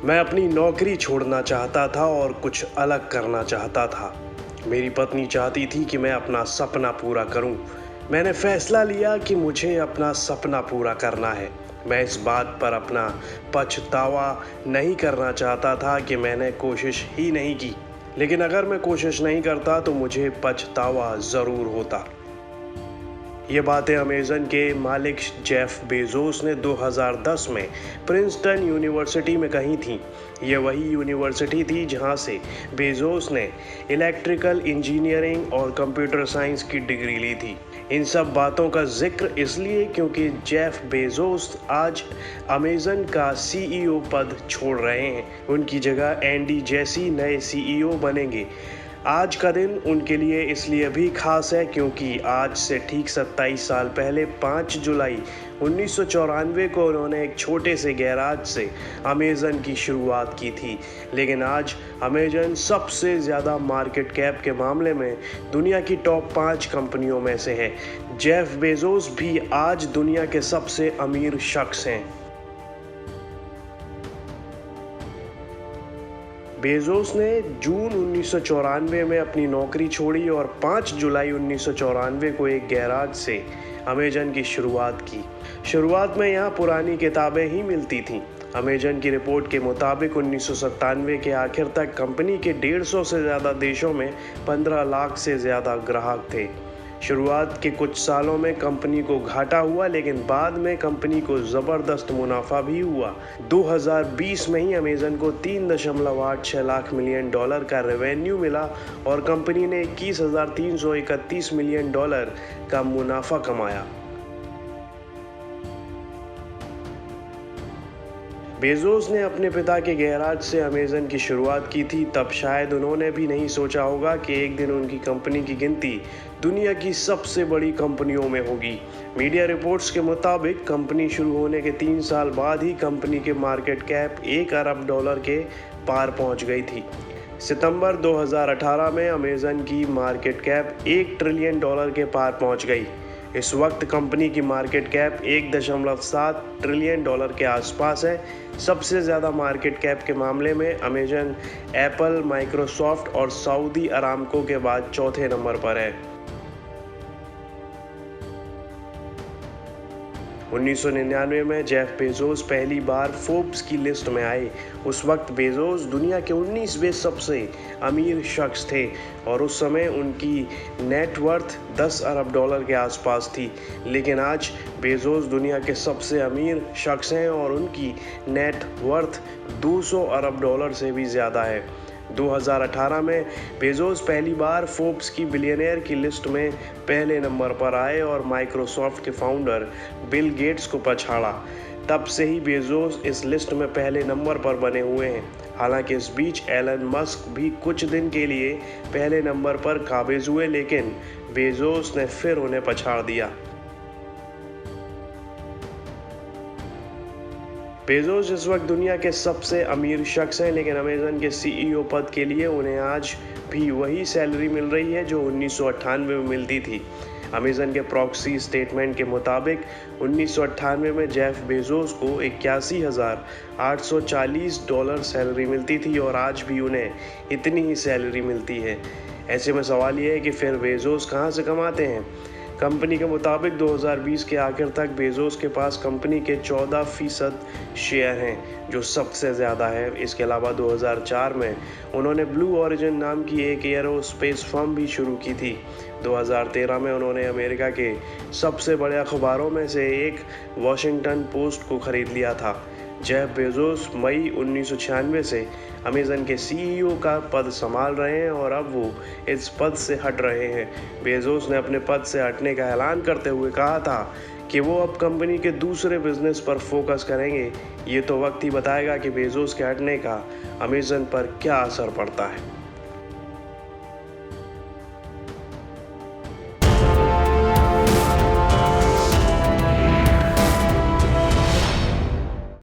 मैं अपनी नौकरी छोड़ना चाहता था और कुछ अलग करना चाहता था। मेरी पत्नी चाहती थी कि मैं अपना सपना पूरा करूं। मैंने फैसला लिया कि मुझे अपना सपना पूरा करना है। मैं इस बात पर अपना पछतावा नहीं करना चाहता था कि मैंने कोशिश ही नहीं की, लेकिन अगर मैं कोशिश नहीं करता तो मुझे पछतावा ज़रूर होता। ये बातें अमेज़न के मालिक जेफ बेजोस ने 2010 में प्रिंसटन यूनिवर्सिटी में कही थीं। ये वही यूनिवर्सिटी थी जहां से बेजोस ने इलेक्ट्रिकल इंजीनियरिंग और कंप्यूटर साइंस की डिग्री ली थी। इन सब बातों का जिक्र इसलिए क्योंकि जेफ बेजोस आज अमेज़न का सीईओ पद छोड़ रहे हैं। उनकी जगह एंडी जैसी नए सीईओ बनेंगे। आज का दिन उनके लिए इसलिए भी खास है क्योंकि आज से ठीक 27 साल पहले 5 जुलाई 1994 को उन्होंने एक छोटे से गैराज से अमेज़न की शुरुआत की थी। लेकिन आज अमेज़न सबसे ज़्यादा मार्केट कैप के मामले में दुनिया की टॉप 5 कंपनियों में से है। जेफ बेजोस भी आज दुनिया के सबसे अमीर शख्स हैं। बेजोस ने जून 1994 में अपनी नौकरी छोड़ी और 5 जुलाई 1994 को एक गैराज से अमेज़न की शुरुआत की। शुरुआत में यहाँ पुरानी किताबें ही मिलती थीं। अमेज़न की रिपोर्ट के मुताबिक 1997 के आखिर तक कंपनी के 150 से ज़्यादा देशों में 15 लाख से ज़्यादा ग्राहक थे। शुरुआत के कुछ सालों में कंपनी को घाटा हुआ, लेकिन बाद में कंपनी को ज़बरदस्त मुनाफा भी हुआ। 2020 में ही अमेज़न को $3.86 लाख मिलियन का रेवेन्यू मिला और कंपनी ने $21,331 मिलियन का मुनाफा कमाया। बेजोस ने अपने पिता के गैराज से अमेज़न की शुरुआत की थी। तब शायद उन्होंने भी नहीं सोचा होगा कि एक दिन उनकी कंपनी की गिनती दुनिया की सबसे बड़ी कंपनियों में होगी। मीडिया रिपोर्ट्स के मुताबिक कंपनी शुरू होने के 3 साल बाद ही कंपनी के मार्केट कैप $1 अरब के पार पहुंच गई थी। सितंबर 2018 में अमेज़न की मार्केट कैप $1 ट्रिलियन के पार पहुंच गई। इस वक्त कंपनी की मार्केट कैप $1.7 ट्रिलियन के आसपास है। सबसे ज़्यादा मार्केट कैप के मामले में अमेज़न, एप्पल, माइक्रोसॉफ्ट और सऊदी अरामको के बाद चौथे नंबर पर है। 1999 में जेफ बेजोस पहली बार फोर्ब्स की लिस्ट में आए। उस वक्त बेजोस दुनिया के 19वें सबसे अमीर शख्स थे और उस समय उनकी नेटवर्थ $10 अरब के आसपास थी। लेकिन आज बेजोस दुनिया के सबसे अमीर शख्स हैं और उनकी नेटवर्थ $200 अरब से भी ज़्यादा है। 2018 में बेजोस पहली बार फोर्ब्स की बिलियनियर की लिस्ट में पहले नंबर पर आए और माइक्रोसॉफ्ट के फाउंडर बिल गेट्स को पछाड़ा। तब से ही बेजोस इस लिस्ट में पहले नंबर पर बने हुए हैं। हालांकि इस बीच एलन मस्क भी कुछ दिन के लिए पहले नंबर पर काबिज हुए, लेकिन बेजोस ने फिर उन्हें पछाड़ दिया। बेजोस इस वक्त दुनिया के सबसे अमीर शख्स हैं, लेकिन अमेज़न के सीईओ पद के लिए उन्हें आज भी वही सैलरी मिल रही है जो 1998 में मिलती थी। अमेज़न के प्रॉक्सी स्टेटमेंट के मुताबिक 1998 में जेफ बेजोस को $81,840 सैलरी मिलती थी और आज भी उन्हें इतनी ही सैलरी मिलती है। ऐसे में सवाल ये है कि फिर बेजोस कहाँ से कमाते हैं? कंपनी के मुताबिक 2020 के आखिर तक बेजोस के पास कंपनी के 14% शेयर हैं, जो सबसे ज़्यादा है। इसके अलावा 2004 में उन्होंने ब्लू ओरिजिन नाम की एक एयरोस्पेस फर्म भी शुरू की थी। 2013 में उन्होंने अमेरिका के सबसे बड़े अखबारों में से एक वॉशिंगटन पोस्ट को खरीद लिया था। जेफ बेजोस मई 1996 से अमेज़न के सीईओ का पद संभाल रहे हैं और अब वो इस पद से हट रहे हैं। बेजोस ने अपने पद से हटने का ऐलान करते हुए कहा था कि वो अब कंपनी के दूसरे बिजनेस पर फोकस करेंगे। ये तो वक्त ही बताएगा कि बेजोस के हटने का अमेज़न पर क्या असर पड़ता है।